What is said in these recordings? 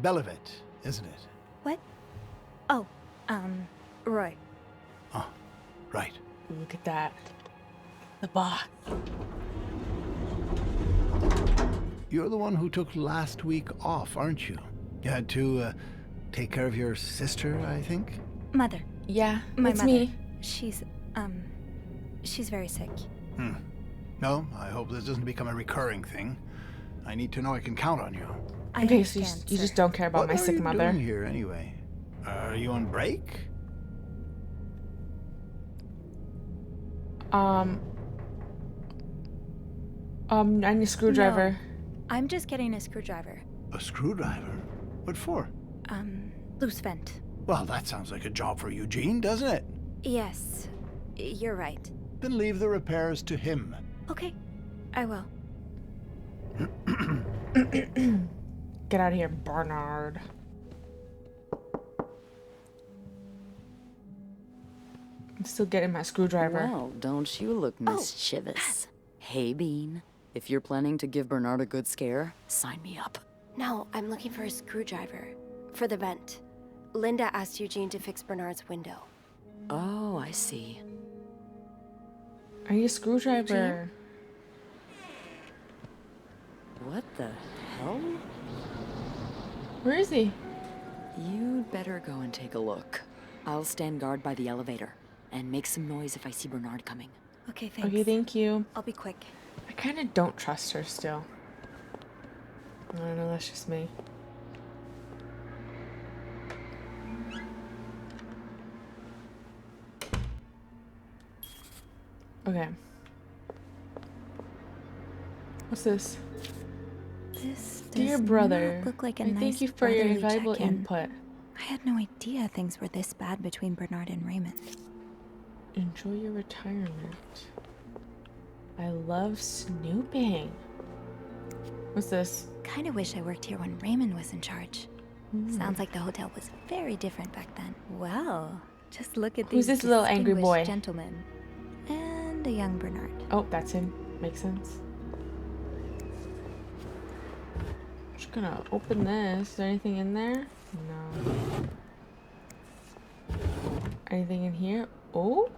Belivet, isn't it? What? Oh, Roy. Oh, right. Look at that. The boss. You're the one who took last week off, aren't you? You had to, take care of your sister, I think? Mother. Yeah, My it's mother. me. She's very sick. No, I hope this doesn't become a recurring thing. I need to know I can count on you. I Okay, so understand, you sir. just don't care about What my are sick you mother. doing here, anyway? Are you on break? I need a screwdriver. No, I'm just getting a screwdriver. A screwdriver? What for? Loose vent. Well, that sounds like a job for Eugene, doesn't it? Yes, you're right. Then leave the repairs to him. Okay, I will. Get out of here, Bernard. I'm still getting my screwdriver. Well, don't you look mischievous. Hey, Bean. If you're planning to give Bernard a good scare, sign me up. No, I'm looking for a screwdriver. For the vent. Linda asked Eugene to fix Bernard's window. Oh, I see. I need a screwdriver. What the hell? Where is he? You'd better go and take a look. I'll stand guard by the elevator and make some noise if I see Bernard coming. Okay, thanks. Okay, thank you. I'll be quick. I kind of don't trust her still. I don't know, that's just me. Okay. What's this? This does Dear brother, not look like a I nice thank you for your brotherly valuable check-in. input. I had no idea things were this bad between Bernard and Raymond. Enjoy your retirement. I love snooping. What's this? Kinda wish I worked here when Raymond was in charge. Sounds like the hotel was very different back then. Well, just look at Who's these this little angry boy? distinguished gentlemen. And a young Bernard. Oh, that's him. Makes sense. Just gonna open this. Is there anything in there? No. Anything in here? Oh?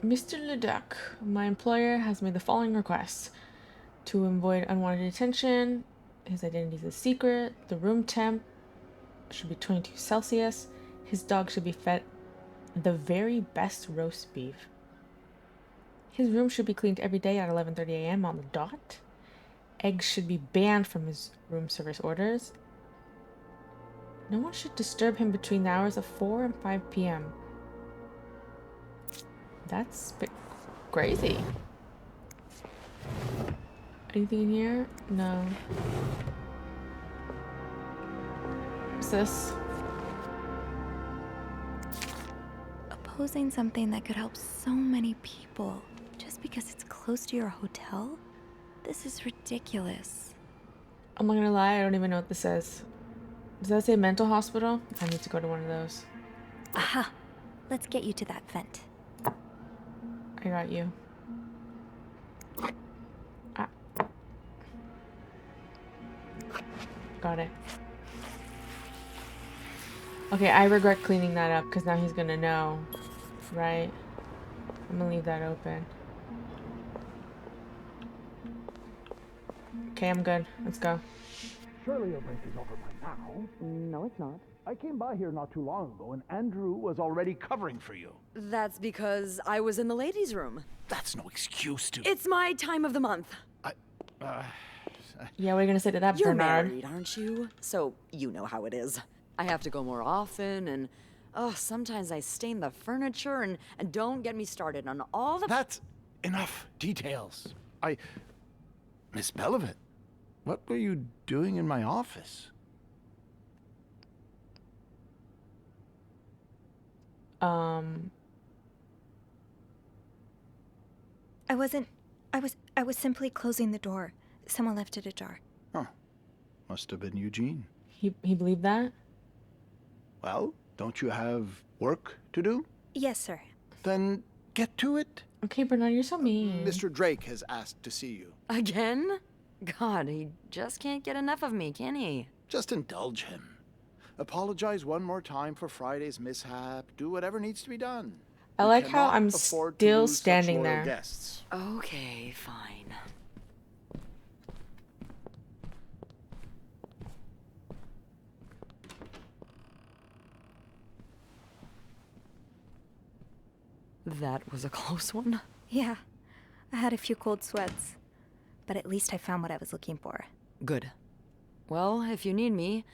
Mr. Leduc, my employer has made the following requests. To avoid unwanted attention, his identity is a secret, the room temp should be 22 Celsius, his dog should be fed the very best roast beef. His room should be cleaned every day at 11:30 a.m. on the dot. Eggs should be banned from his room service orders. No one should disturb him between the hours of 4 and 5 p.m. That's a bit crazy. Anything in here? No. What's this? Opposing something that could help so many people just because it's close to your hotel? This is ridiculous. I'm not gonna lie, I don't even know what this says. Does that say mental hospital? I need to go to one of those. Aha! Let's get you to that vent. I got you. Ah. Got it. Okay, I regret cleaning that up because now he's gonna know, right? I'm gonna leave that open. Okay, I'm good. Let's go. Surely your break is over by now. No, it's not. I came by here not too long ago, and Andrew was already covering for you. That's because I was in the ladies' room. That's no excuse to... It's my time of the month. Yeah, what are you gonna say to that, You're Bernard? married, aren't you? So you know how it is. I have to go more often, and sometimes I stain the furniture, and don't get me started on all the... That's enough details. Miss Belivet, what were you doing in my office? I was simply closing the door. Someone left it ajar. Huh. Must have been Eugene. He believed that? Well, don't you have work to do? Yes, sir. Then get to it. Okay, Bernard, you're so mean. Mr. Drake has asked to see you. Again? God, he just can't get enough of me, can he? Just indulge him. Apologize one more time for Friday's mishap. Do whatever needs to be done. I We like how cannot I'm afford to still lose such standing loyal there. Guests. Okay, fine. That was a close one. Yeah, I had a few cold sweats, but at least I found what I was looking for. Good. Well, if you need me,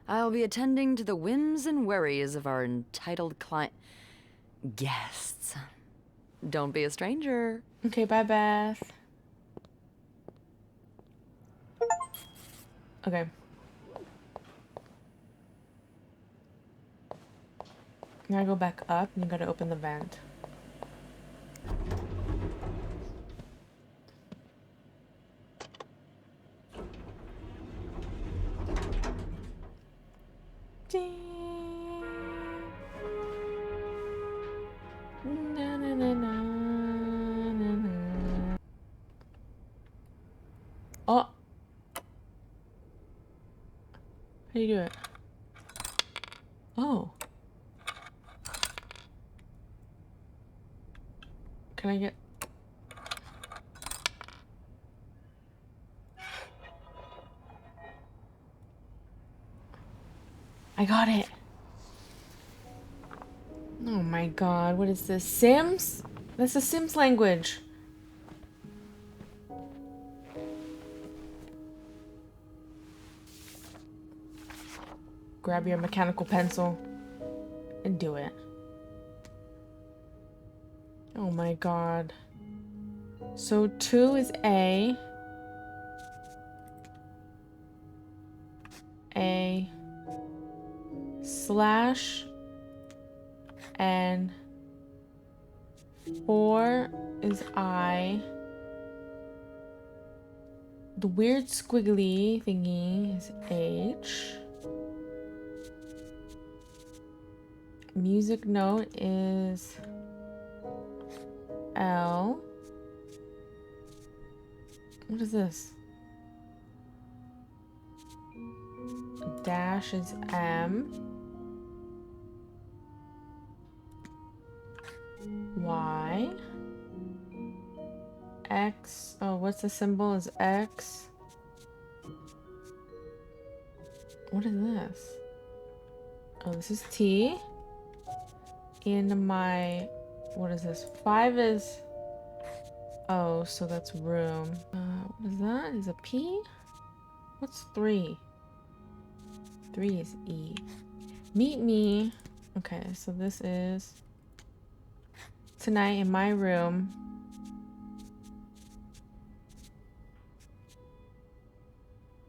I'll be attending to the whims and worries of our entitled guests. Don't be a stranger. Okay, bye, Beth. Okay. Now I go back up and you gotta open the vent. Na, na, na, na, na, na. Oh! How do you do it? Oh. Can I get... I got it. Oh my god, what is this? Sims? That's the Sims language. Grab your mechanical pencil and do it. Oh my god. So 2 is A. A slash and 4 is I. The weird squiggly thingy is H. Music note is L. What is this? Dash is M. Y. X. Oh, what's the symbol? Is X. What is this? Oh, this is T. In my... What is this? 5 is... Oh, so that's room. What is that? Is a P? What's 3? 3 is E. Meet me. Okay, so this is... Tonight in my room.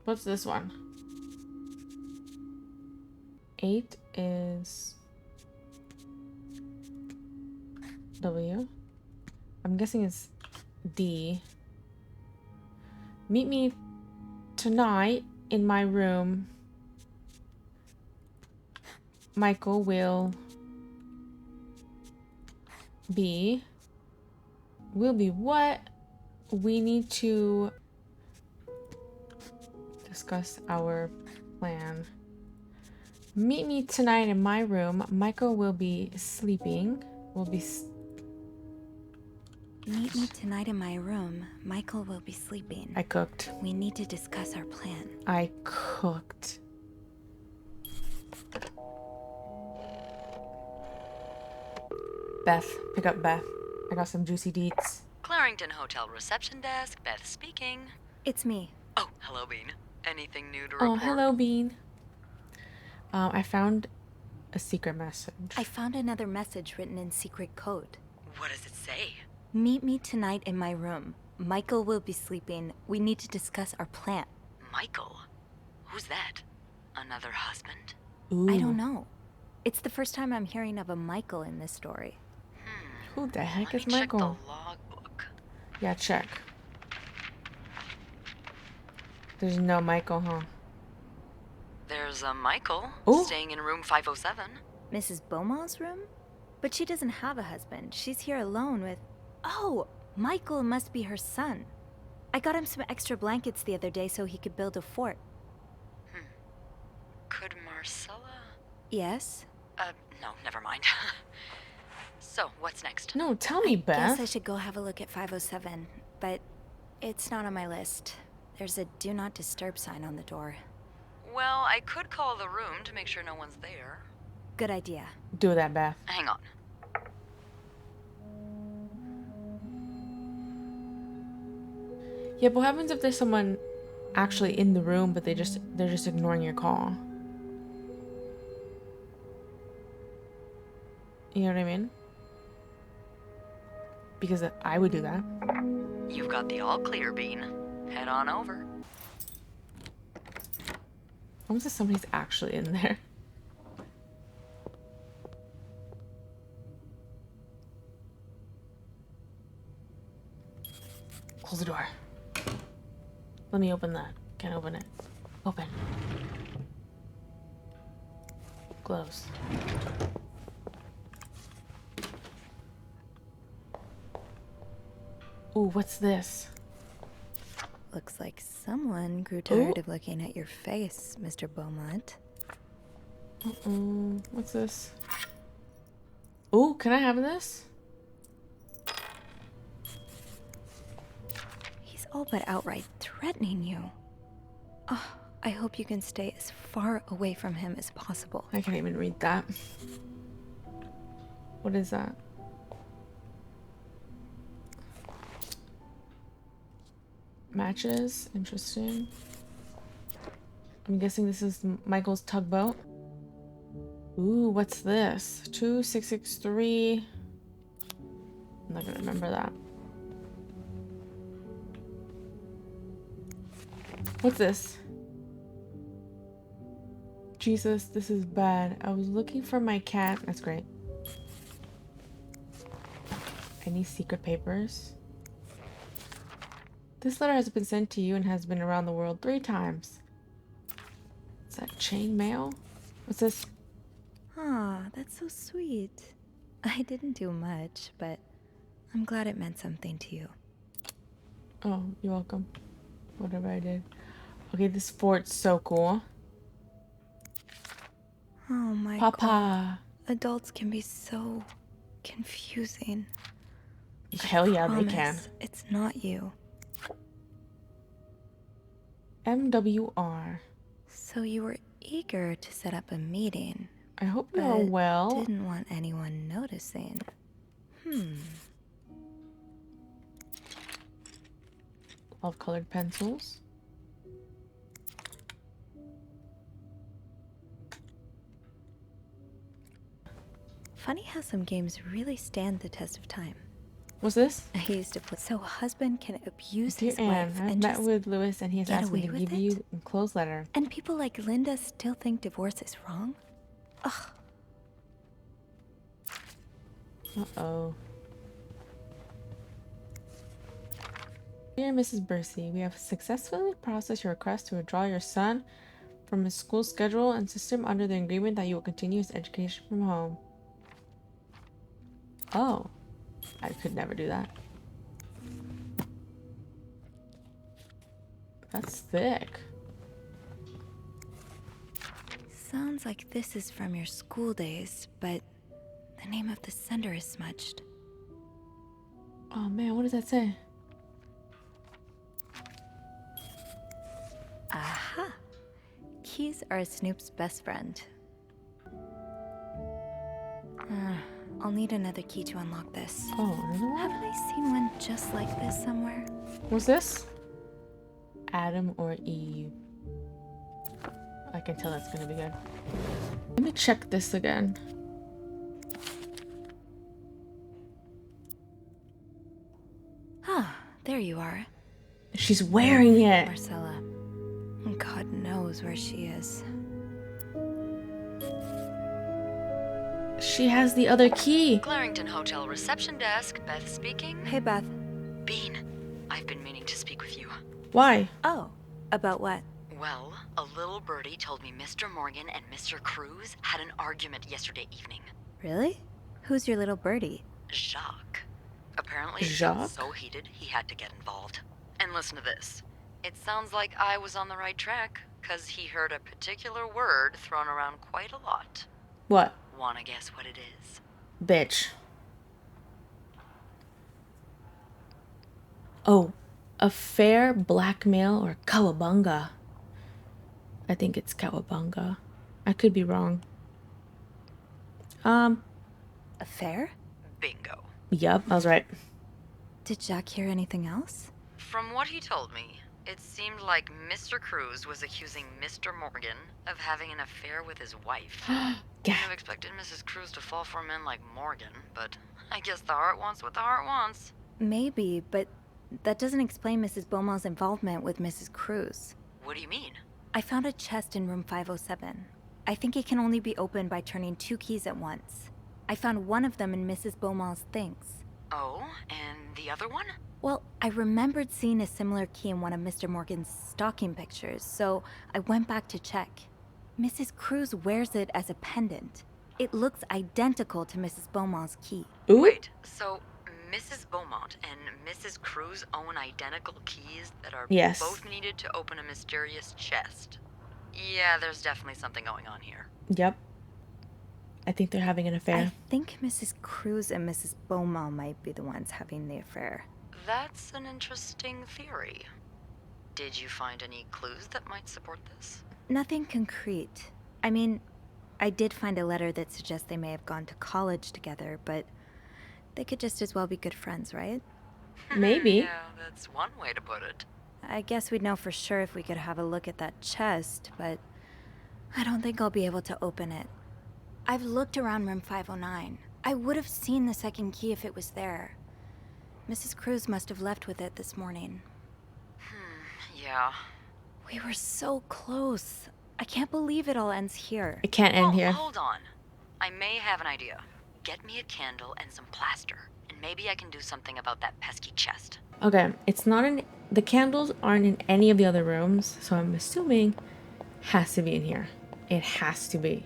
What's this one? 8 is W. I'm guessing it's D. Meet me tonight in my room. Michael will be what? We need to discuss our plan. Meet me tonight in my room. Michael will be sleeping. Meet me tonight in my room. Michael will be sleeping. I cooked. We need to discuss our plan. I cooked. Beth, pick up Beth. I got some juicy deets. Clarington Hotel reception desk, Beth speaking. It's me. Oh, hello, Bean. Anything new to report? Oh, hello, Bean. I found a secret message. I found another message written in secret code. What does it say? Meet me tonight in my room. Michael will be sleeping. We need to discuss our plan. Michael? Who's that? Another husband? Ooh. I don't know. It's the first time I'm hearing of a Michael in this story. Who the heck Let is me check Michael? the logbook. Yeah, check. There's no Michael, huh? There's a Michael Ooh. staying in room 507. Mrs. Beaumont's room? But she doesn't have a husband. She's here alone with... Oh, Michael must be her son. I got him some extra blankets the other day so he could build a fort. Could Marcella? Yes? No, never mind. So, what's next? No, tell me, Guess I Beth. should go have a look at 507, but it's not on my list. There's a do not disturb sign on the door. Well, I could call the room to make sure no one's there. Good idea. Do that, Beth. Hang on. Yeah, but what happens if there's someone actually in the room, but they're just ignoring your call? You know what I mean? Because I would do that. You've got the all clear, Bean. Head on over. Almost as somebody's actually in there. Close the door. Let me open that. Can't open it. Open. Close. Ooh, what's this? Looks like someone grew tired of looking at your face, Mr. Beaumont. What's this? Ooh, can I have this? He's all but outright threatening you. Oh, I hope you can stay as far away from him as possible. I can't even read that. What is that? Matches? Interesting. I'm guessing this is Michael's tugboat. Ooh, what's this? 2663. I'm not gonna remember that. What's this? Jesus, this is bad. I was looking for my cat. That's great. Any secret papers? This letter has been sent to you and has been around the world 3 times. Is that chain mail? What's this? Ah, that's so sweet. I didn't do much, but I'm glad it meant something to you. Oh, you're welcome. Whatever I did. Okay, this fort's so cool. Oh my Papa. God. Adults can be so confusing. Hell yeah, they can. Promise, it's not you. MWR. So you were eager to set up a meeting, I hope but you're well. didn't want anyone noticing. 12 colored pencils. Funny how some games really stand the test of time. What's this? I used to play so a husband can abuse Dear his Anne, wife I've and met just with Lewis and he has get asked me to away with give it? you a enclosed letter. and people like Linda still think divorce is wrong? Ugh. Uh-oh. Dear Mrs. Bursey, we have successfully processed your request to withdraw your son from his school schedule and system under the agreement that you will continue his education from home. Oh. I could never do that. That's thick. Sounds like this is from your school days, but the name of the sender is smudged. Oh man, what does that say? Aha! Keys are Snoop's best friend. I'll need another key to unlock this. Oh, another one? Haven't I seen one just like this somewhere? What's this? Adam or Eve? I can tell that's gonna be good. Let me check this again. Ah, there you are. She's wearing it. Marcella. God knows where she is. She has the other key. Clarington Hotel reception desk. Beth speaking. Hey, Beth. Bean, I've been meaning to speak with you. Why? Oh, about what? Well, a little birdie told me Mr. Morgan and Mr. Cruz had an argument yesterday evening. Really? Who's your little birdie? Jacques. Apparently it Jacques? got so heated he had to get involved. And listen to this. It sounds like I was on the right track, 'cause he heard a particular word thrown around quite a lot. What? Wanna guess what it is? Bitch. Oh, affair, blackmail, or cowabunga. I think it's cowabunga. I could be wrong. Affair? Bingo. Yup, I was right. Did Jack hear anything else? From what he told me, it seemed like Mr. Cruz was accusing Mr. Morgan of having an affair with his wife. Wouldn't have expected Mrs. Cruz to fall for a man like Morgan, but I guess the heart wants what the heart wants. Maybe, but that doesn't explain Mrs. Beaumont's involvement with Mrs. Cruz. What do you mean? I found a chest in room 507. I think it can only be opened by turning 2 keys at once. I found one of them in Mrs. Beaumont's things. Oh, and the other one? Well, I remembered seeing a similar key in one of Mr. Morgan's stocking pictures, so I went back to check. Mrs. Cruz wears it as a pendant. It looks identical to Mrs. Beaumont's key. Ooh. Wait, so Mrs. Beaumont and Mrs. Cruz own identical keys that are Yes. both needed to open a mysterious chest. Yeah, there's definitely something going on here. Yep. I think they're having an affair. I think Mrs. Cruz and Mrs. Beaumont might be the ones having the affair. That's an interesting theory. Did you find any clues that might support this? Nothing concrete. I mean, I did find a letter that suggests they may have gone to college together, but they could just as well be good friends, right? Maybe. Yeah, that's one way to put it. I guess we'd know for sure if we could have a look at that chest, but I don't think I'll be able to open it. I've looked around room 509. I would have seen the second key if it was there. Mrs. Cruz must have left with it this morning. Yeah. We were so close. I can't believe it all ends here. It can't end here. Hold on. I may have an idea. Get me a candle and some plaster, and maybe I can do something about that pesky chest. Okay, it's not in... The candles aren't in any of the other rooms, so I'm assuming has to be in here. It has to be.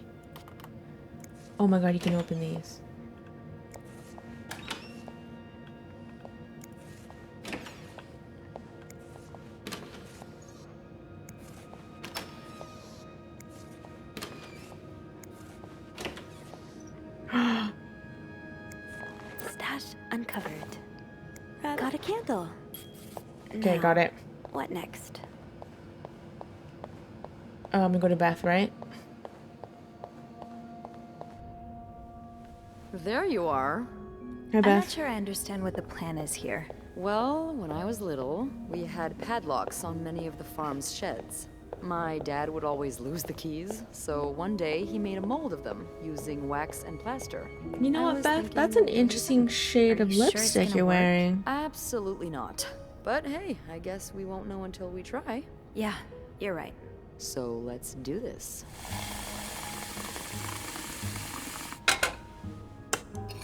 Oh my god, you can open these. Stash uncovered. Got a candle. Okay, Now, got it. What next? I'm gonna go to Beth, right? There you are. Hi, I'm not Beth. sure I understand what the plan is here. Well, when I was little, we had padlocks on many of the farm's sheds. My dad would always lose the keys, so one day he made a mold of them using wax and plaster. You know I what, was Beth? thinking That's an maybe interesting shade Are of you sure it's lipstick gonna you're work? wearing. Absolutely not. But hey, I guess we won't know until we try. Yeah, you're right. So let's do this.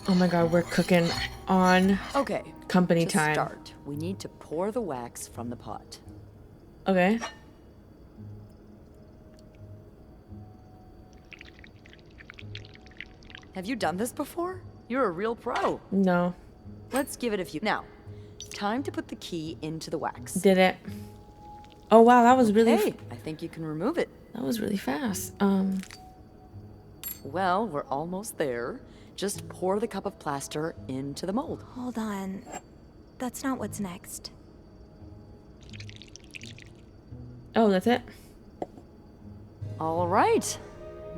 Oh my god, we're cooking on Okay. company To time. start, we need to pour the wax from the pot. Okay. Have you done this before? You're a real pro. No. Let's give it a few. Now, time to put the key into the wax. Did it. Oh wow, that was really Hey, I think you can remove it. that was really fast. Well, we're almost there. Just pour the cup of plaster into the mold. Hold on. That's not what's next. Oh, that's it? All right.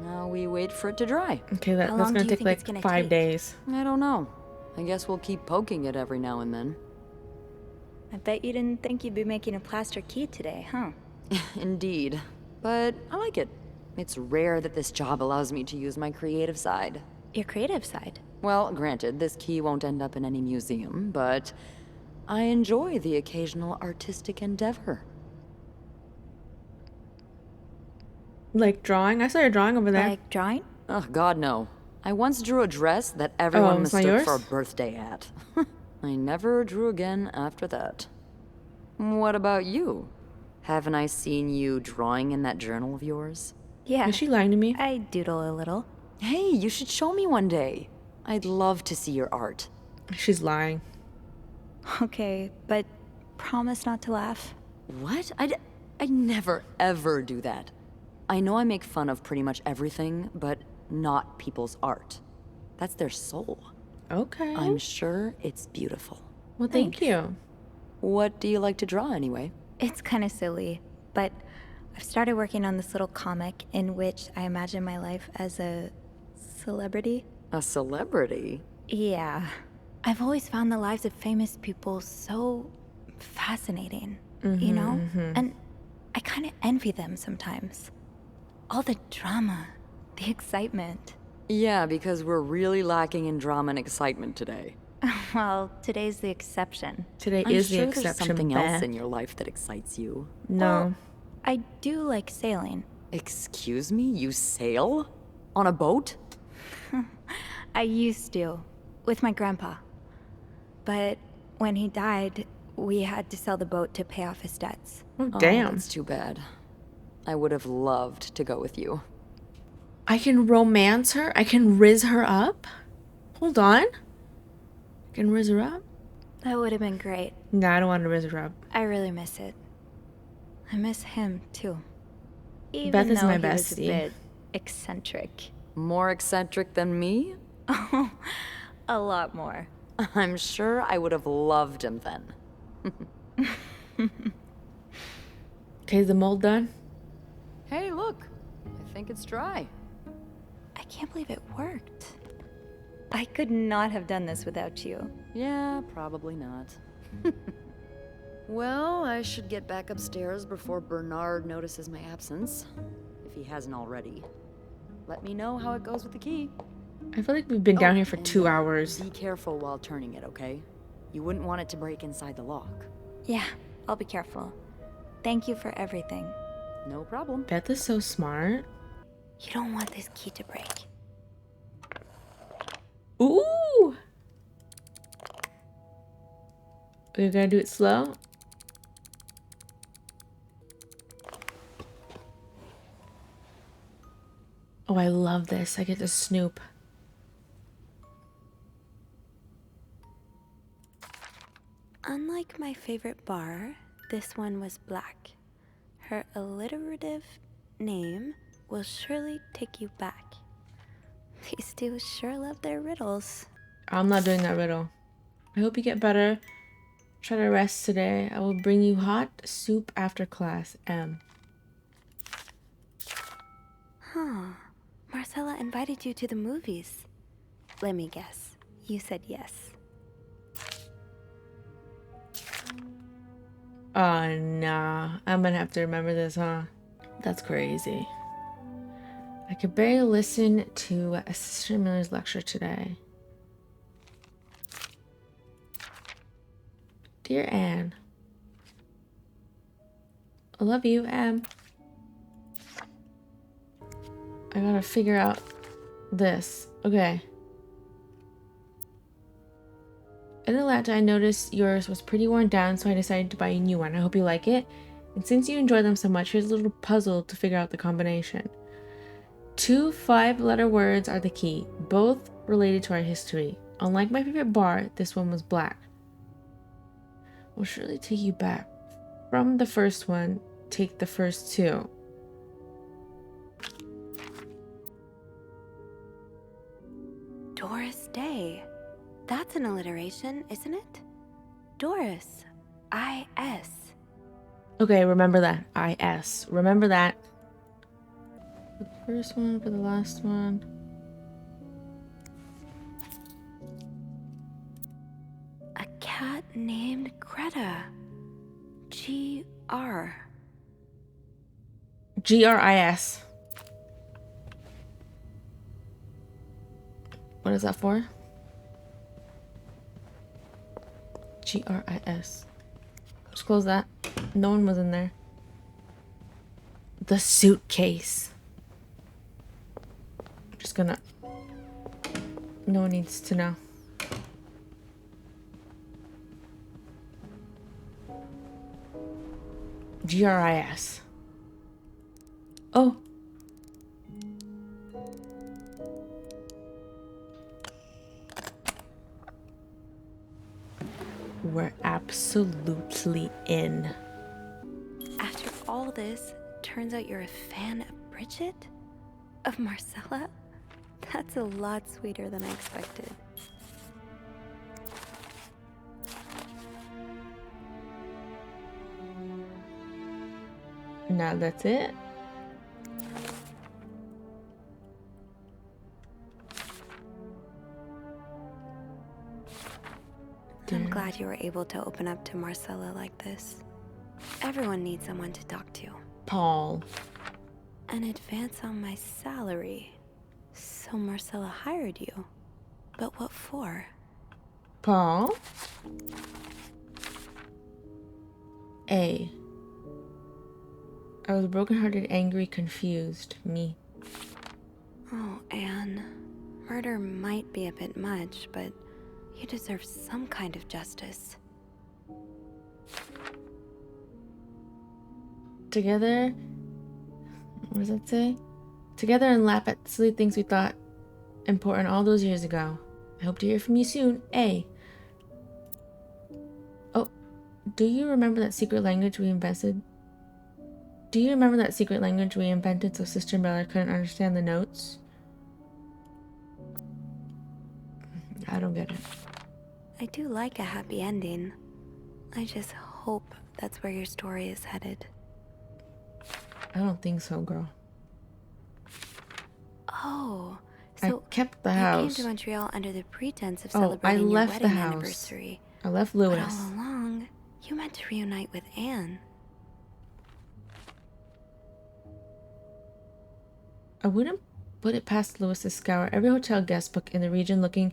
Now we wait for it to dry. Okay, How that's long gonna do you take think like it's gonna 5 take? days. I don't know. I guess we'll keep poking it every now and then. I bet you didn't think you'd be making a plaster key today, huh? Indeed. But I like it. It's rare that this job allows me to use my creative side. Your creative side. Well, granted, this key won't end up in any museum, but I enjoy the occasional artistic endeavor. Like drawing? I saw your drawing over there. Like drawing? Oh, God, no. I once drew a dress that everyone it's not mistook yours? for a birthday at. I never drew again after that. What about you? Haven't I seen you drawing in that journal of yours? Yeah. Is she lying to me? I doodle a little. Hey, you should show me one day. I'd love to see your art. She's lying. Okay, but promise not to laugh. What? I'd never, ever do that. I know I make fun of pretty much everything, but not people's art. That's their soul. Okay. I'm sure it's beautiful. Well, thank you. What do you like to draw anyway? It's kind of silly, but I've started working on this little comic in which I imagine my life as a celebrity. A celebrity? Yeah. I've always found the lives of famous people so fascinating, you know? And I kind of envy them sometimes. All the drama, the excitement. Yeah, because we're really lacking in drama and excitement today. Well, today's the exception. Today I'm is sure the there's exception. something else Beth. in your life that excites you. No. Well, I do like sailing. Excuse me? You sail? On a boat? I used to, with my grandpa. But when he died, we had to sell the boat to pay off his debts. Oh, Oh, damn. that's too bad. I would have loved to go with you. I can romance her? I can riz her up? Hold on. I can riz her up? That would have been great. No, I don't want to riz her up. I really miss it. I miss him, too. Even Beth is though my he was a bestie. bit eccentric. More eccentric than me? Oh, a lot more. I'm sure I would have loved him then. Okay, is the mold done? Hey, look. I think it's dry. I can't believe it worked. I could not have done this without you. Yeah, probably not. Well, I should get back upstairs before Bernard notices my absence. If he hasn't already. Let me know how it goes with the key. I feel like we've been down Oh, here for and, 2 hours. Be careful while turning it, okay? You wouldn't want it to break inside the lock. Yeah, I'll be careful. Thank you for everything. No problem. Beth is so smart. You don't want this key to break. Ooh! We're gonna do it slow. Oh, I love this. I get to snoop. Unlike my favorite bar, this one was black. Her alliterative name will surely take you back. These two sure love their riddles. I'm not doing that riddle. I hope you get better. Try to rest today. I will bring you hot soup after class. M. Huh. Marcella invited you to the movies. Let me guess. You said yes. Oh, nah. I'm gonna have to remember this, huh? That's crazy. I could barely listen to Sister Miller's lecture today. Dear Anne, I love you, Em. I gotta figure out this. Okay. In Atlanta, I noticed yours was pretty worn down, so I decided to buy a new one. I hope you like it. And since you enjoy them so much, here's a little puzzle to figure out the combination. 2 5-letter words are the key, both related to our history. Unlike my favorite bar, this one was black. Will surely take you back. From the first one, take the first 2. Doris Day. That's an alliteration, isn't it? Doris. I-S. Okay, remember that. I-S. Remember that. The first one for the last one. A cat named Greta. G-R. G-R-I-S. What is that for? G-R-I-S. Just close that. No one was in there. The suitcase. I'm just gonna... No one needs to know. G-R-I-S. Oh. We're absolutely in. After all this, turns out you're a fan of Bridget? Of Marcella? That's a lot sweeter than I expected. Now that's it. I'm glad you were able to open up to Marcella like this. Everyone needs someone to talk to. Paul. An advance on my salary. So Marcella hired you. But what for? Paul? A. I was brokenhearted, angry, confused. Me. Oh, Anne. Murder might be a bit much, but you deserve some kind of justice. Together, what does that say? Together and laugh at silly things we thought important all those years ago. I hope to hear from you soon. A. Oh, do you remember that secret language we invented? Do you remember that secret language we invented so Sister and Bella couldn't understand the notes? I don't get it. I do like a happy ending. I just hope that's where your story is headed. I don't think so, girl. Oh, I so kept the you house. came to Montreal under the pretense of Oh, I celebrating your left the wedding house. anniversary. I left But Lewis. all along, you meant to reunite with Anne. I wouldn't put it past Lewis to scour every hotel guest book in the region looking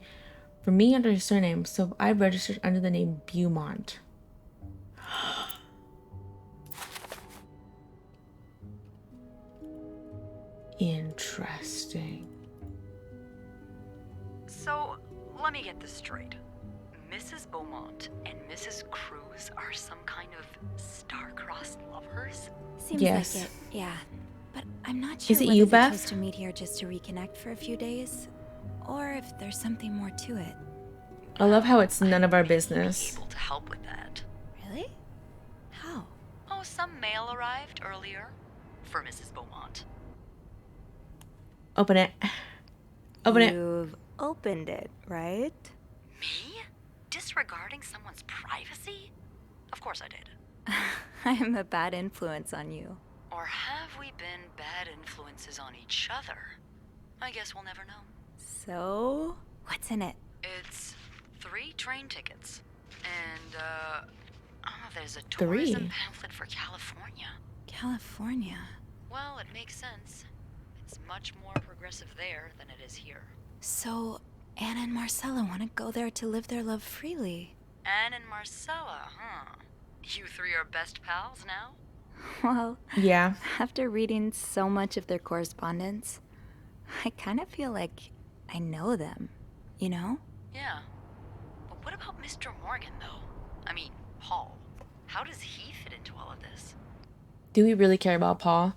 for me under his surname, so I registered under the name Beaumont. Interesting. So, let me get this straight. Mrs. Beaumont and Mrs. Cruz are some kind of star-crossed lovers? Seems Yes. like it, yeah. But I'm not sure Is it whether you, they're Beth? supposed to meet here just to reconnect for a few days, or if there's something more to it. I love how it's none of our business. Able to help with that. Really? How? Oh, some mail arrived earlier for Mrs. Beaumont. Open it. Open it. You've opened it, right? Me? Disregarding someone's privacy? Of course I did. I am a bad influence on you. Or have we been bad influences on each other? I guess we'll never know. So, what's in it? It's 3 train tickets. And, there's a 3? tourism pamphlet for California. California. Well, it makes sense. It's much more progressive there than it is here. So, Anna and Marcella want to go there to live their love freely. Anne and Marcella, huh? You 3 are best pals now? Well, Yeah. after reading so much of their correspondence, I kind of feel like I know them, you know? Yeah. But what about Mr. Morgan, though? I mean, Paul. How does he fit into all of this? Do we really care about Paul?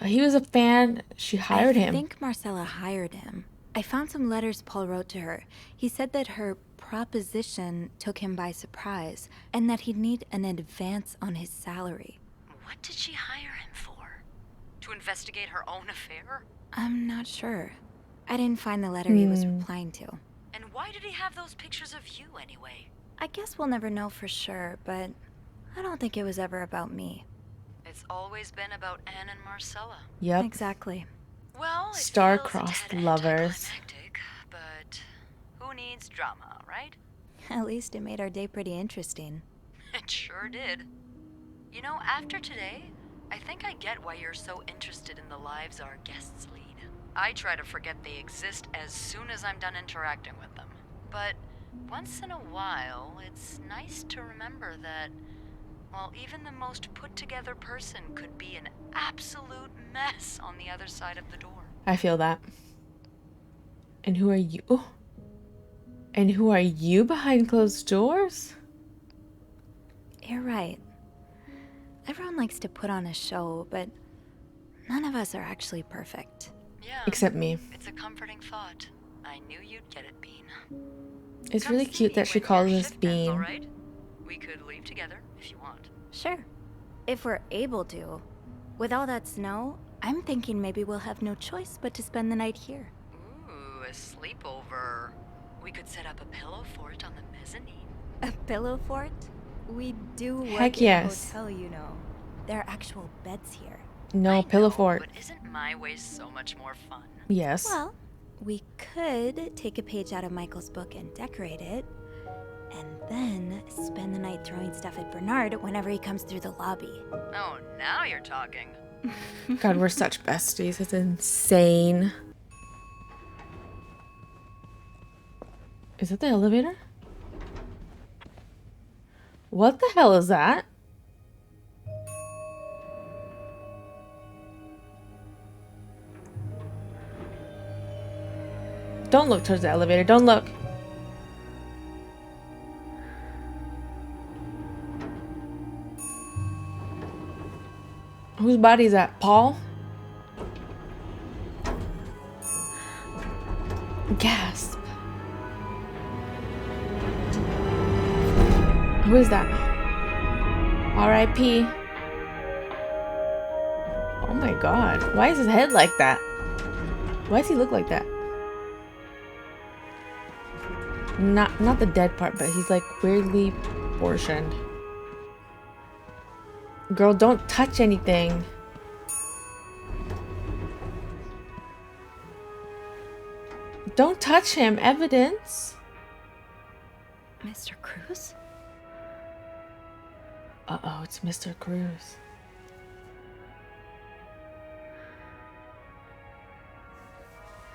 He was a fan. She hired him. I think Marcella hired him. I found some letters Paul wrote to her. He said that her proposition took him by surprise, and that he'd need an advance on his salary. What did she hire him for? To investigate her own affair? I'm not sure. I didn't find the letter he was replying to. And why did he have those pictures of you anyway? I guess we'll never know for sure, but I don't think it was ever about me. It's always been about Anne and Marcella. Yep. Exactly. Well, it Star-crossed feels a tad lovers. anticlimactic, but who needs drama, right? At least it made our day pretty interesting. It sure did. You know, after today, I think I get why you're so interested in the lives our guests lead. I try to forget they exist as soon as I'm done interacting with them. But once in a while, it's nice to remember that, well, even the most put-together person could be an absolute mess on the other side of the door. I feel that. And who are you? Oh. And who are you behind closed doors? You're right. Everyone likes to put on a show, but none of us are actually perfect. Yeah. Except me. It's a comforting thought. I knew you'd get it, Bean. It's Come really see cute me that she when calls your us shift ends, all Bean. right? We could leave together if you want. Sure. If we're able to. With all that snow, I'm thinking maybe we'll have no choice but to spend the night here. Ooh, a sleepover. We could set up a pillow fort on the mezzanine. A pillow fort? We do work Heck in yes. a hotel, you know. There are actual beds here. No, I pillow know, fort. but isn't my way so much more fun? Yes. Well, we could take a page out of Michael's book and decorate it, and then spend the night throwing stuff at Bernard whenever he comes through the lobby. Oh, now you're talking. God, we're such besties. It's insane. Is that the elevator? What the hell is that? Don't look towards the elevator. Don't look. Whose body is that? Paul? Gasp. Who is that? R.I.P. Oh my god. Why is his head like that? Why does he look like that? Not the dead part, but he's like weirdly portioned. Girl, don't touch anything. Don't touch him. Evidence. Mr. Cruz? Uh-oh, it's Mr. Cruz.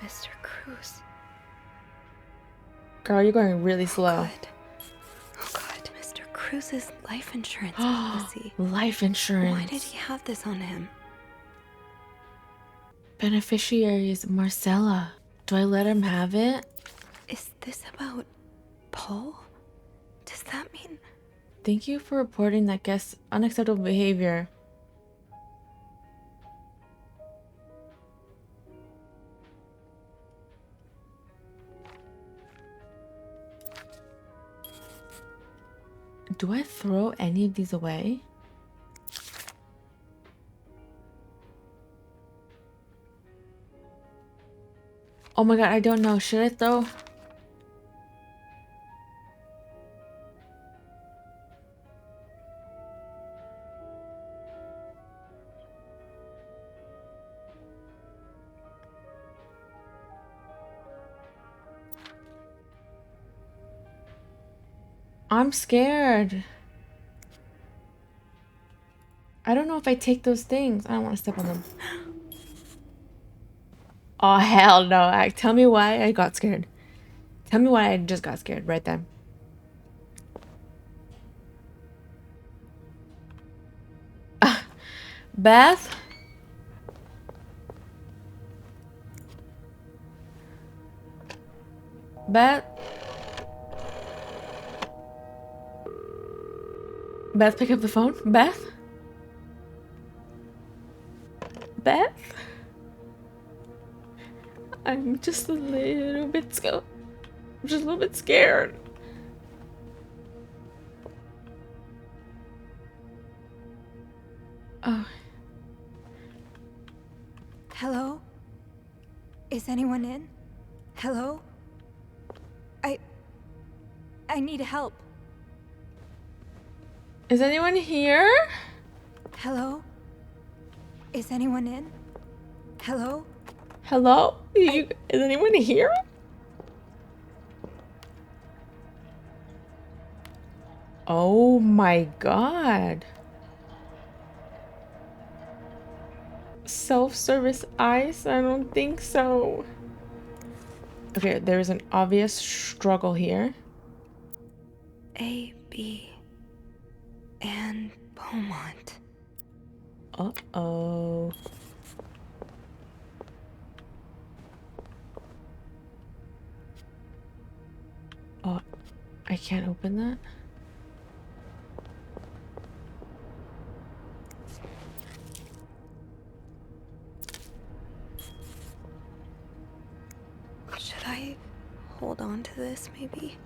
Mr. Cruz. Girl, you're going really slow. God. Oh God, Mr. Cruz's life insurance policy. Life insurance. Why did he have this on him? Beneficiary is Marcella. Do I let him have it? Is this about Paul? Does that mean... Thank you for reporting that guest's unacceptable behavior. Do I throw any of these away? Oh my god, I don't know. Should I throw? I'm scared. I don't know if I take those things. I don't want to step on them. Oh, hell no. Tell me why I got scared. Tell me why I just got scared right then. Beth? Beth? Beth, pick up the phone. Beth? Beth? I'm just a little bit scared. I'm just a little bit scared. Oh. Hello? Is anyone in? Hello? I need help. Is anyone here? Hello? Is anyone in? Hello? Hello? Is anyone here? Oh my god. Self-service ice? I don't think so. Okay, there's an obvious struggle here. A, B, and Beaumont. Uh-oh. Oh, I can't open that? Should I hold on to this, maybe?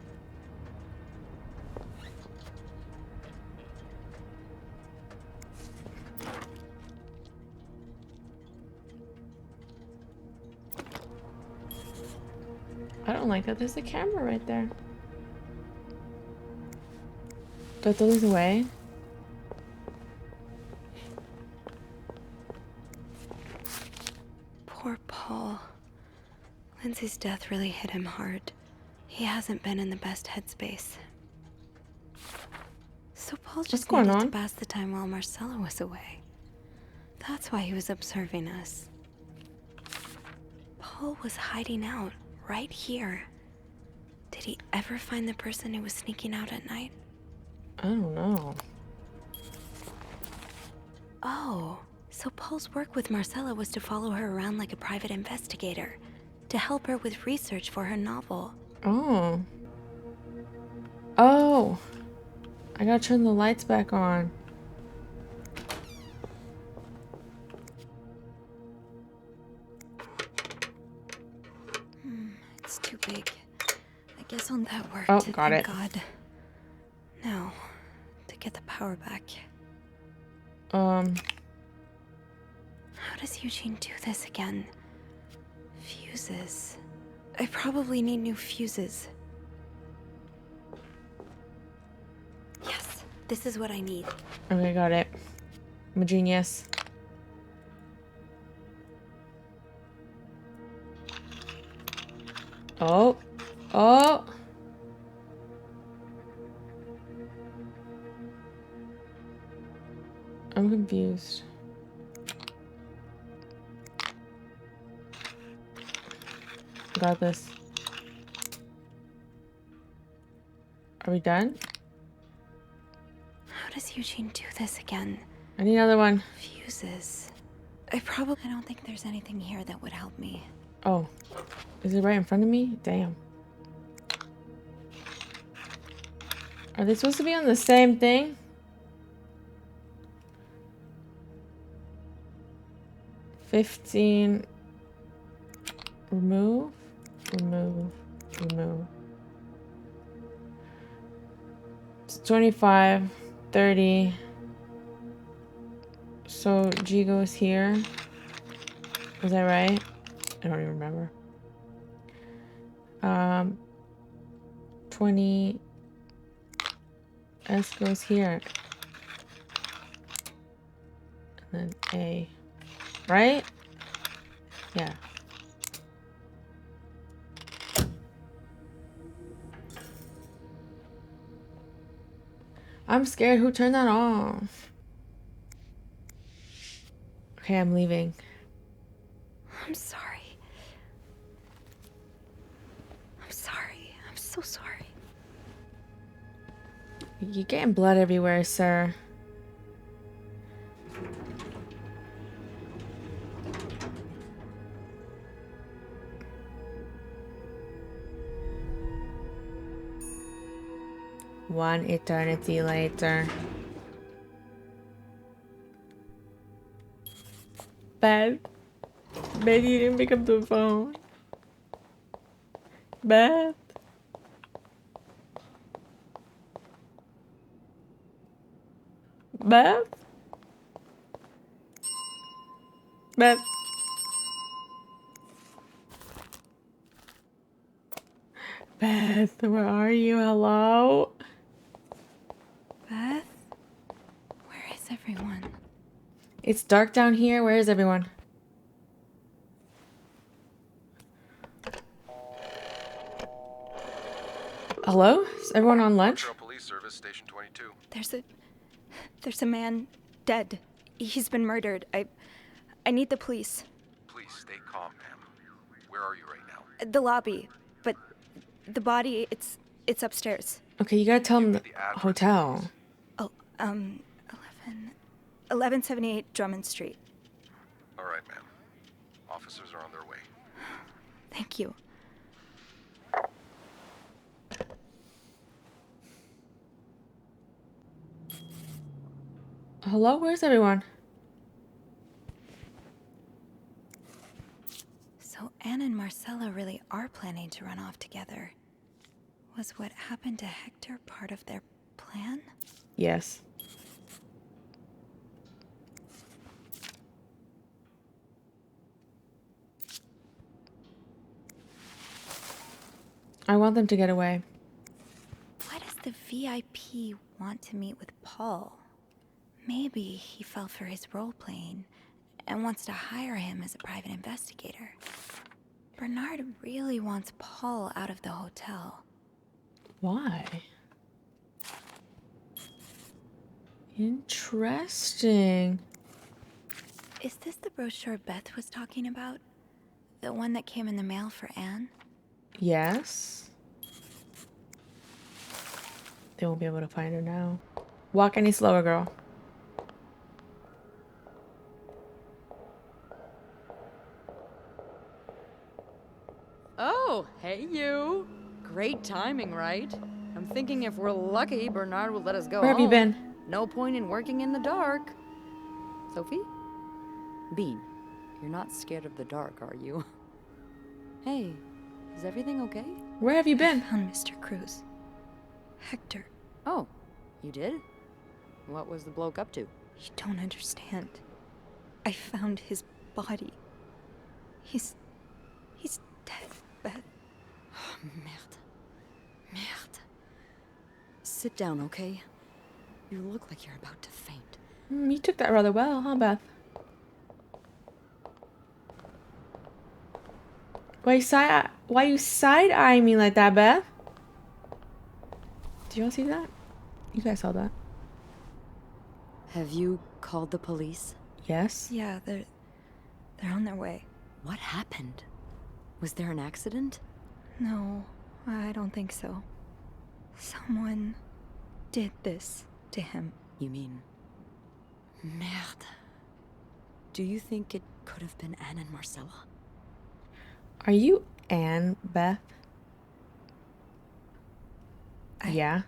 I don't like that there's a camera right there. Do I throw these away? Poor Paul. Lindsay's death really hit him hard. He hasn't been in the best headspace. So Paul just going needed to on? pass the time while Marcella was away. That's why he was observing us. Paul was hiding out right here. Did he ever find the person who was sneaking out at night? I don't know. Oh, so Paul's work with Marcella was to follow her around like a private investigator, to help her with research for her novel. Oh. Oh. I gotta turn the lights back on. It's too big. I guess on that worked. Oh, got thank it. God. Now, to get the power back. Um, How does Eugene do this again? Fuses. I probably need new fuses. Yes, this is what I need. okay, got it. I'm a genius. Oh. Oh. I'm confused. Got this. Are we done? How does Eugene do this again? I need another one. Fuses. I don't think there's anything here that would help me. Oh. Is it right in front of me? Damn. Are they supposed to be on the same thing? $15. Remove. Remove. Remove. It's 25. 30. So G goes here. Was that right? I don't even remember. 20. S goes here. And then A. Right? Yeah. I'm scared. Who turned that off? Okay, I'm leaving. I'm sorry. I'm sorry. I'm so sorry. You're getting blood everywhere, sir. One eternity later. Beth. Beth, you didn't pick up the phone. Beth. Beth? Beth? Beth, where are you? Hello? Beth? Where is everyone? It's dark down here. Where is everyone? Hello? Is everyone on lunch? Metro Police Service, Station 22. There's a man dead. He's been murdered. I need the police. Please stay calm, ma'am. Where are you right now? The lobby. But the body, it's upstairs. Okay, you gotta tell them the the address, hotel. Oh, 1178 Drummond Street. All right, ma'am. Officers are on their way. Thank you. Hello? Where's everyone? So Anne and Marcella really are planning to run off together. Was what happened to Hector part of their plan? Yes. I want them to get away. Why does the VIP want to meet with Paul? Maybe he fell for his role-playing and wants to hire him as a private investigator. Bernard really wants Paul out of the hotel. Why? Interesting. Is this the brochure Beth was talking about? The one that came in the mail for Anne? Yes. They won't be able to find her now. Walk any slower, girl. Oh, hey you. Great timing, right? I'm thinking if we're lucky, Bernard will let us go Where have you home. been? No point in working in the dark. Sophie? Bean, you're not scared of the dark, are you? Hey, is everything okay? Where have you been? Found Mr. Cruz. Hector, Oh, you did? What was the bloke up to? you don't understand. I found his body. He's dead, Beth. Merde. Merde. Sit down, okay? You look like you're about to faint. You took that rather well, huh, Beth? Why you side-eyeing me like that, Beth? Do y'all see that? You guys saw that? Have you called the police? Yes. Yeah, they're on their way. What happened? Was there an accident? No, I don't think so. Someone did this to him. You mean... Merde. Do you think it could have been Anne and Marcella? Are you Anne, Beth? Yeah.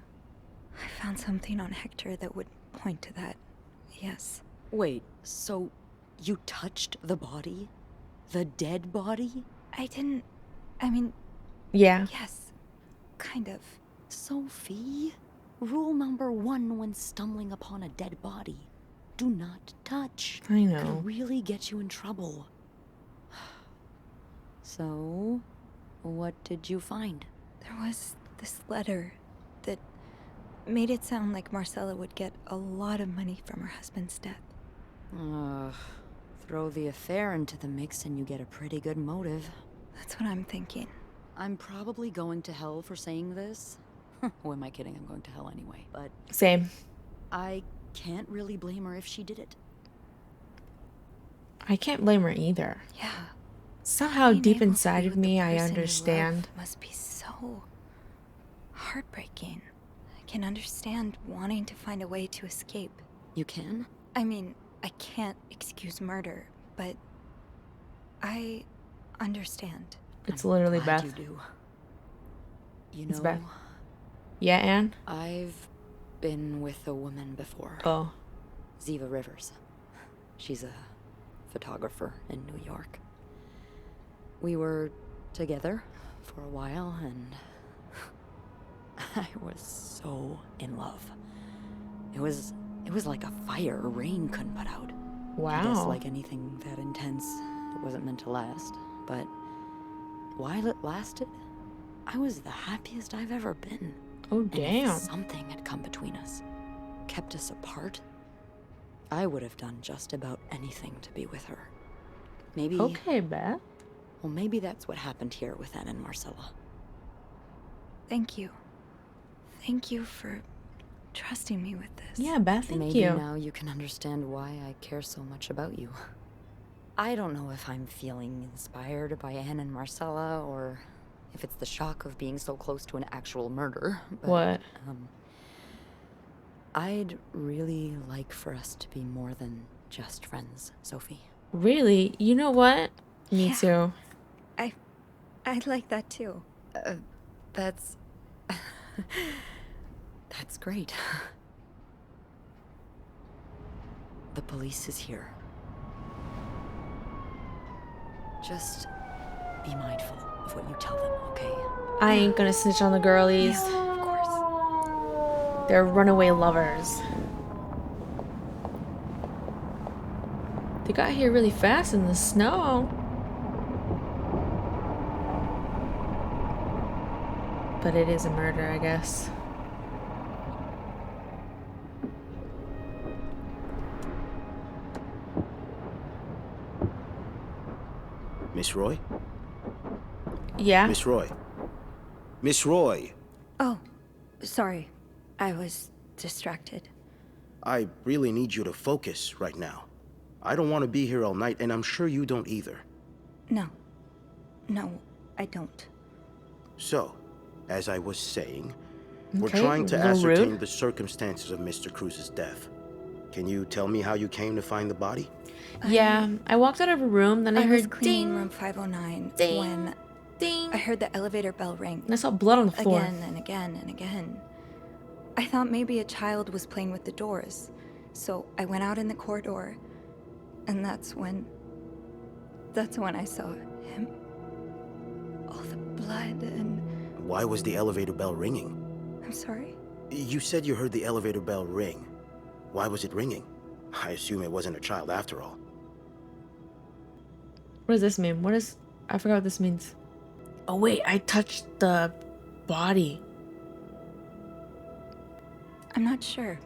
I found something on Hector that would point to that. Yes. Wait, so you touched the body? The dead body? I mean, Yeah. yes. Kind of. Sophie, rule number 1 when stumbling upon a dead body. Do not touch. I know. Could really get you in trouble. So, what did you find? There was this letter that made it sound like Marcella would get a lot of money from her husband's death. Ugh. Throw the affair into the mix and you get a pretty good motive. That's what I'm thinking. I'm probably going to hell for saying this. Who am I kidding? I'm going to hell anyway. But Same. I can't really blame her if she did it. I can't blame her either. Yeah. Somehow Being deep able to inside be of with the me, I person you love understand. must be so heartbreaking. I can understand wanting to find a way to escape. You can? I mean, I can't excuse murder, but I understand. It's I'm literally glad Beth. You do. You It's know, Beth. Yeah, Anne? I've been with a woman before. Oh. Ziva Rivers. She's a photographer in New York. We were together for a while, and I was so in love. It was like a fire rain couldn't put out. I guess Wow. like anything that intense, it wasn't meant to last. But while it lasted, I was the happiest I've ever been. Oh, And damn. if something had come between us, kept us apart, I would have done just about anything to be with her. Maybe... Okay, Beth. Well, maybe that's what happened here with Anne and Marcella. Thank you. Thank you for trusting me with this. Yeah, Beth, thank Maybe you. now you can understand why I care so much about you. I don't know if I'm feeling inspired by Anne and Marcella, or if it's the shock of being so close to an actual murder. But, What? I'd really like for us to be more than just friends, Sophie. Really? You know what? Me Yeah. too. I'd like that too. That's... That's great. The police is here. Just be mindful of what you tell them, okay? I ain't gonna snitch on the girlies. Yeah, of course. They're runaway lovers. They got here really fast in the snow. But it is a murder, I guess. Miss Roy? Yeah? Miss Roy? Miss Roy! Oh, sorry. I was distracted. I really need you to focus right now. I don't want to be here all night, and I'm sure you don't either. No. No, I don't. So, as I was saying, we're Okay, trying to a little ascertain rude. the circumstances of Mr. Cruz's death. Can you tell me how you came to find the body? Yeah, I walked out of a room, then I was heard cleaning ding, room 509 ding, when ding. I heard the elevator bell ring. And I saw blood on the floor. Again and again and again. I thought maybe a child was playing with the doors, so I went out in the corridor, and that's when I saw him. All the blood and... Why was the elevator bell ringing? I'm sorry? You said you heard the elevator bell ring. Why was it ringing? I assume it wasn't a child after all. What does this mean? I forgot what this means. Oh wait, I touched the body. I'm not sure.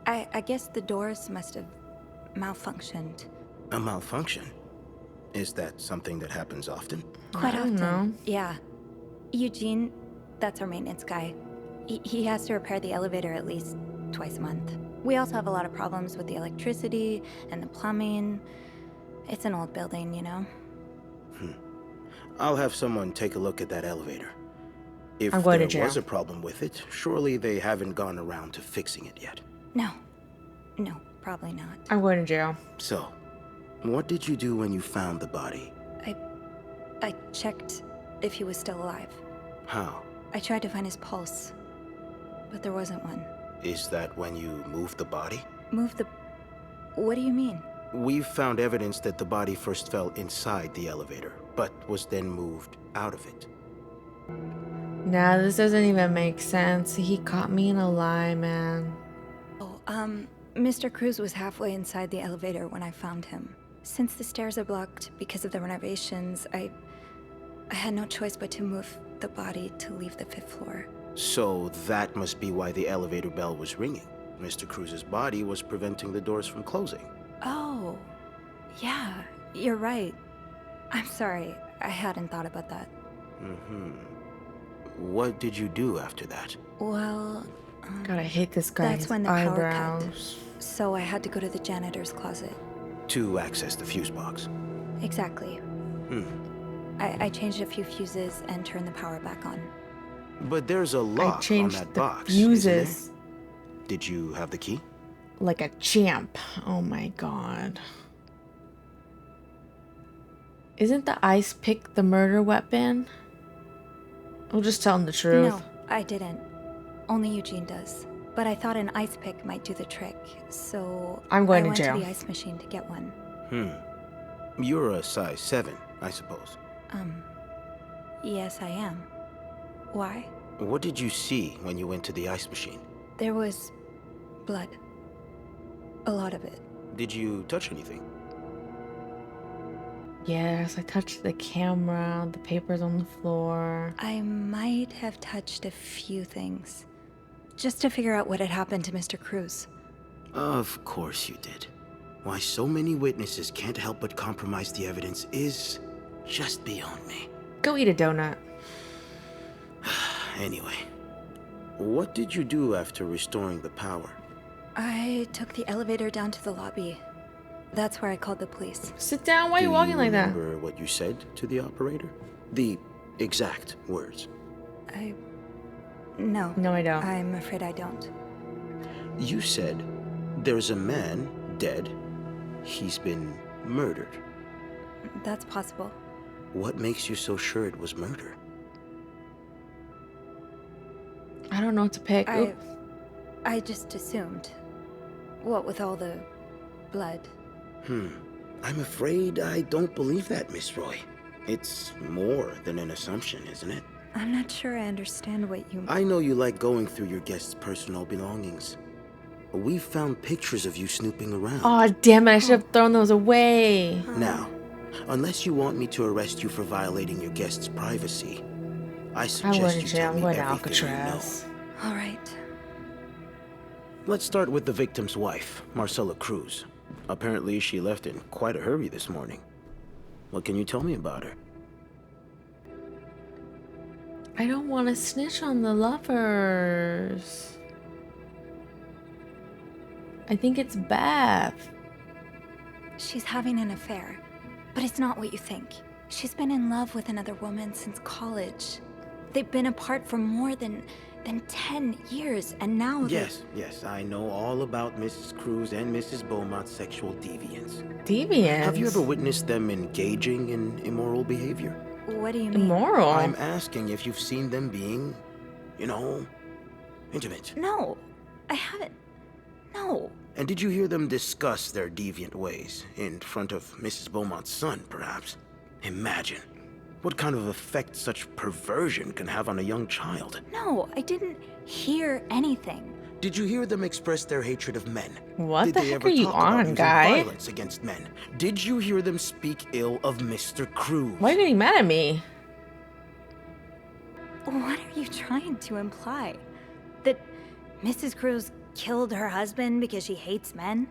I guess the doors must have malfunctioned. A malfunction? Is that something that happens often? Quite I don't often. know. Yeah. Eugene, that's our maintenance guy. He has to repair the elevator at least twice a month. We also have a lot of problems with the electricity and the plumbing. It's an old building, you know? I'll have someone take a look at that elevator. If I'm going to there jail. was a problem with it, surely they haven't gone around to fixing it yet. No. No, probably not. I'm going to jail. So, what did you do when you found the body? I checked if he was still alive. How? I tried to find his pulse, but there wasn't one. Is that when you moved the body? Move the... What do you mean? We've found evidence that the body first fell inside the elevator, but was then moved out of it. Nah, this doesn't even make sense. He caught me in a lie, man. Oh, Mr. Cruz was halfway inside the elevator when I found him. Since the stairs are blocked because of the renovations, I had no choice but to move the body to leave the 5th floor. So that must be why the elevator bell was ringing. Mr. Cruz's body was preventing the doors from closing. Oh, yeah, you're right. I'm sorry, I hadn't thought about that. What did you do after that? Well, God, I hate this guy. that's His when the power eyebrows. cut. So I had to go to the janitor's closet. To access the fuse box. Exactly. I changed a few fuses and turned the power back on. But there's a I lock on changed that the box, isn't fuses there? Did you have the key? like a champ. Oh my god. Isn't the ice pick the murder weapon? We'll just tell him the truth. No, I didn't. Only Eugene does. But I thought an ice pick might do the trick, so I'm going I to went jail. to the ice machine to get one. You're a size 7, I suppose. Yes, I am. Why? What did you see when you went to the ice machine? There was blood. A lot of it. Did you touch anything? Yes, I touched the camera, the papers on the floor. I might have touched a few things. Just to figure out what had happened to Mr. Cruz. Of course you did. Why so many witnesses can't help but compromise the evidence is just beyond me. Go eat a donut. Anyway, what did you do after restoring the power? I took the elevator down to the lobby. That's where I called the police. Sit down. Why are Do you walking like that? remember what you said to the operator? The exact words. No. No, I don't. I'm afraid I don't. You said, there's a man dead. He's been murdered. That's possible. What makes you so sure it was murder? I don't know what to pick. Oop. I just assumed. What with all the blood. I'm afraid I don't believe that, Miss Roy. It's more than an assumption, isn't it? I'm not sure I understand what you... I know you like going through your guests' personal belongings. We found pictures of you snooping around. Aw, damn it. I should have thrown those away. Now, unless you want me to arrest you for violating your guests' privacy, I I suggest wouldn't you say tell I'm me going to everything you know. Alcatraz. All right. Let's start with the victim's wife, Marcella Cruz. Apparently, she left in quite a hurry this morning. What can you tell me about her? I don't want to snitch on the lovers. I think it's Beth. She's having an affair, but it's not what you think. She's been in love with another woman since college. They've been apart for more than 10 years, and now Yes, I know all about Mrs. Cruz and Mrs. Beaumont's sexual deviance. Deviant. Have you ever witnessed them engaging in immoral behavior? What do you mean? Immoral? I'm asking if you've seen them being, intimate. No, I haven't. No. And did you hear them discuss their deviant ways in front of Mrs. Beaumont's son, perhaps? Imagine what kind of effect such perversion can have on a young child. No, I didn't hear anything. Did you hear them express their hatred of men? What Did the they heck ever are you talk about on, using guy? violence against men? Did you hear them speak ill of Mr. Cruz? Why are you getting mad at me? What are you trying to imply? That Mrs. Cruz killed her husband because she hates men?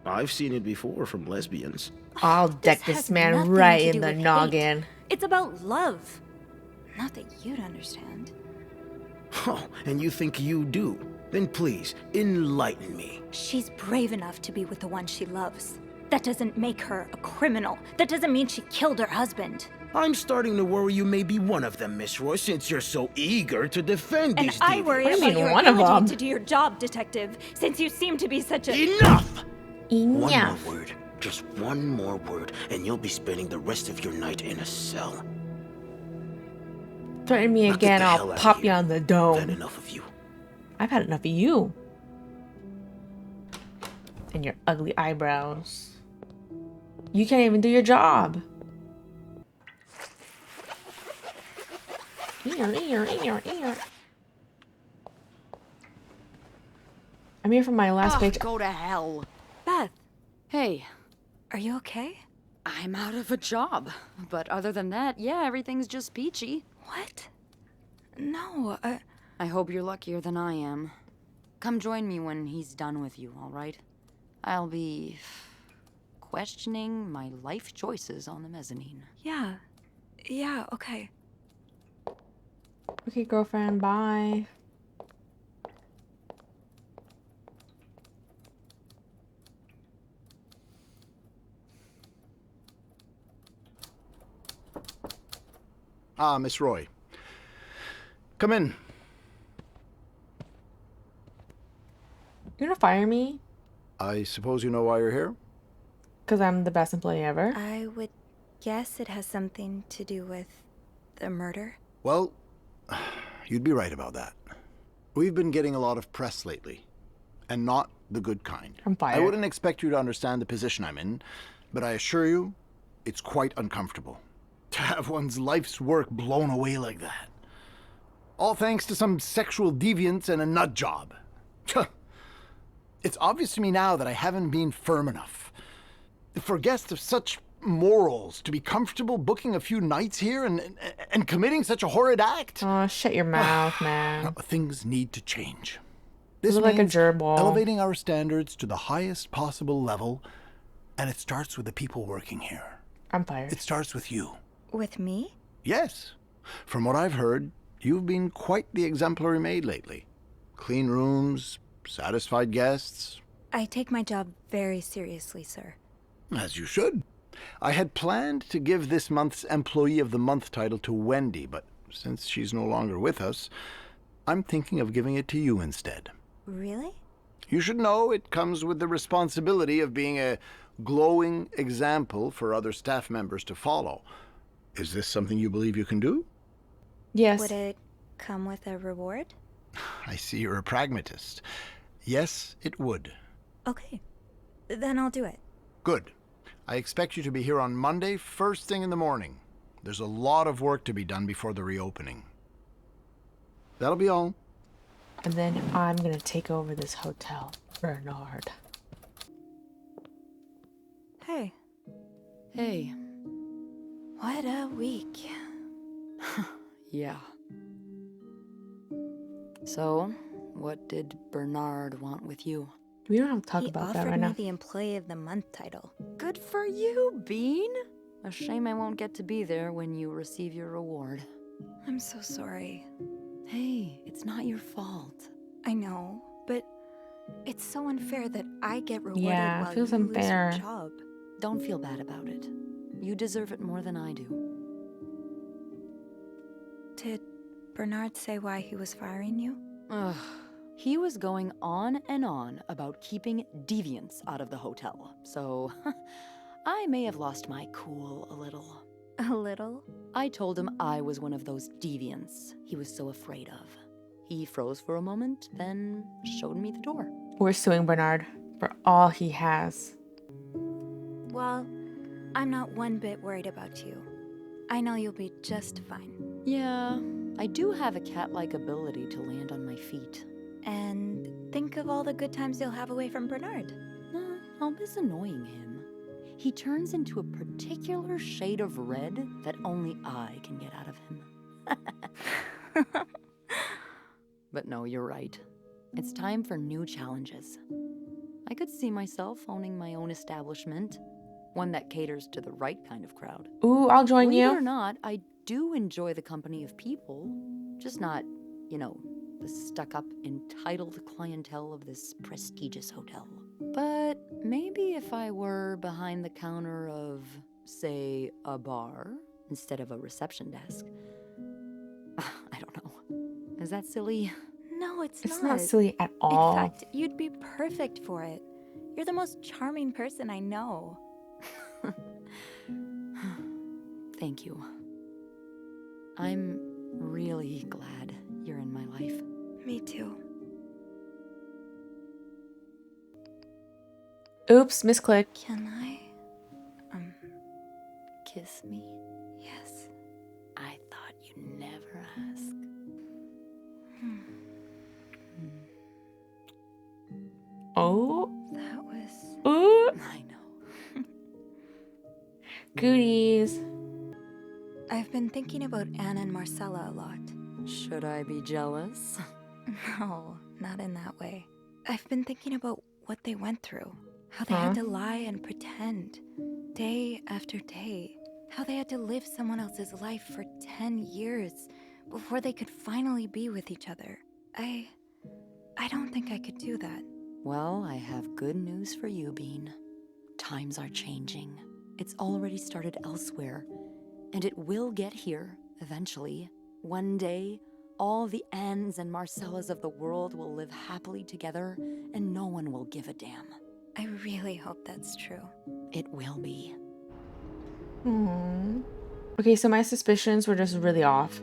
I've seen it before from lesbians. I'll deck has this man nothing right to in do the with hate. noggin. It's about love. Not that you'd understand. Oh, and you think you do? Then please, enlighten me. She's brave enough to be with the one she loves. That doesn't make her a criminal. That doesn't mean she killed her husband. I'm starting to worry you may be one of them, Miss Roy, since you're so eager to defend And these I worry What do you about mean, your one of ability them? to do your job, detective, since you seem to be such a... Enough! Enough. One more word, just one more word, and you'll be spending the rest of your night in a cell. Threaten me Now get again, the I'll hell out of pop here. you on the I've had dome. enough of you. I've had enough of you. And your ugly eyebrows. You can't even do your job. I'm here for my last page. Go to hell. Beth, Hey, are you okay? I'm out of a job. But other than that, yeah, everything's just peachy. What? No, I hope you're luckier than I am. Come join me when he's done with you, all right? I'll be questioning my life choices on the mezzanine. yeah. Yeah, okay. Okay, girlfriend, bye. Ah, Miss Roy. Come in. You're gonna fire me? I suppose you know why you're here? Because I'm the best employee ever. I would guess it has something to do with the murder. Well, you'd be right about that. We've been getting a lot of press lately, and not the good kind. I'm fired. I wouldn't expect you to understand the position I'm in, but I assure you, it's quite uncomfortable to have one's life's work blown away like that. All thanks to some sexual deviance and a nut job. It's obvious to me now that I haven't been firm enough. For guests of such morals to be comfortable booking a few nights here and committing such a horrid act. Oh, shut your mouth, man. Things need to change. You This look like a means gerbil. elevating our standards to the highest possible level, and it starts with the people working here. I'm fired. It starts with you. With me? Yes. From what I've heard, you've been quite the exemplary maid lately. Clean rooms, satisfied guests. I take my job very seriously, sir. As you should. I had planned to give this month's Employee of the Month title to Wendy, but since she's no longer with us, I'm thinking of giving it to you instead. Really? You should know it comes with the responsibility of being a glowing example for other staff members to follow. Is this something you believe you can do? Yes. Would it come with a reward? I see you're a pragmatist. Yes, it would. Okay. Then I'll do it. Good. I expect you to be here on Monday, first thing in the morning. There's a lot of work to be done before the reopening. That'll be all. And then I'm gonna take over this hotel. Bernard. Hey, Hey, what a week. yeah, So, what did Bernard want with you? We don't have to talk He about that offered right me now. the Employee of the Month title. Good for you, Bean. A shame I won't get to be there when you receive your reward. I'm so sorry. Hey, it's not your fault. I know, but it's so unfair that I get rewarded Yeah, while feels you lose your unfair. job. Don't feel bad about it. You deserve it more than I do. Did Bernard say why he was firing you? Ugh. He was going on and on about keeping deviants out of the hotel, so I may have lost my cool a little. A little? I told him I was one of those deviants he was so afraid of. He froze for a moment, then showed me the door. We're suing Bernard for all he has. Well, I'm not one bit worried about you. I know you'll be just fine. Yeah, I do have a cat-like ability to land on my feet. And think of all the good times you'll have away from Bernard. I'll miss annoying him. He turns into a particular shade of red that only I can get out of him. But no, you're right. It's time for new challenges. I could see myself owning my own establishment, one that caters to the right kind of crowd. Ooh, I'll join Believe it or you. not, I do enjoy the company of people, just not, the stuck-up, entitled clientele of this prestigious hotel. But maybe if I were behind the counter of, say, a bar instead of a reception desk. I don't know. Is that silly? No, it's It's not. not silly at all. In fact, you'd be perfect for it. You're the most charming person I know. Thank you. I'm really glad you're in my life. Me too. Oops, misclick. Can I? Kiss me? Yes. I thought you'd never ask. Oh, That was... ooh, I know. goodies. I've been thinking about Anna and Marcella a lot. Should I be jealous? No, not in that way. I've been thinking about what they went through. How they had to lie and pretend, day after day. How they had to live someone else's life for 10 years before they could finally be with each other. I don't think I could do that. Well, I have good news for you, Bean. Times are changing. It's already started elsewhere, and it will get here eventually. One day, all the Annes and Marcellas of the world will live happily together, and no one will give a damn. I really hope that's true. It will be. Okay, so my suspicions were just really off.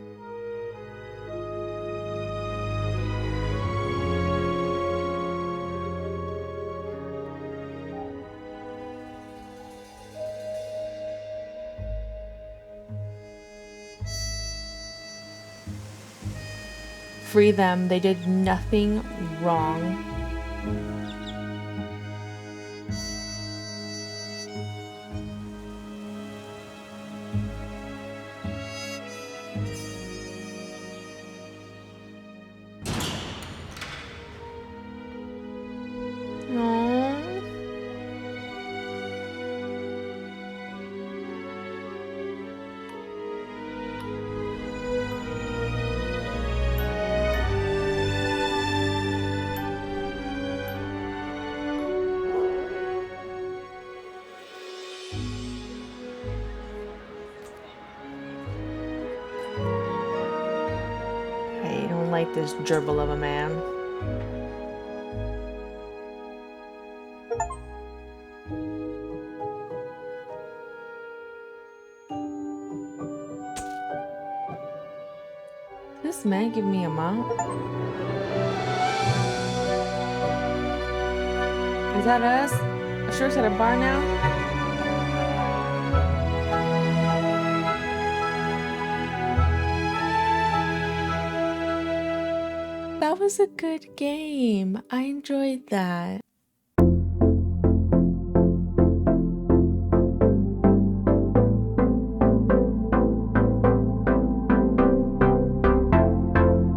Free them. They did nothing wrong. No. I don't like this gerbil of a man. This man give me a mount. Is that us? I'm sure it's at a bar now. That was a good game. I enjoyed that.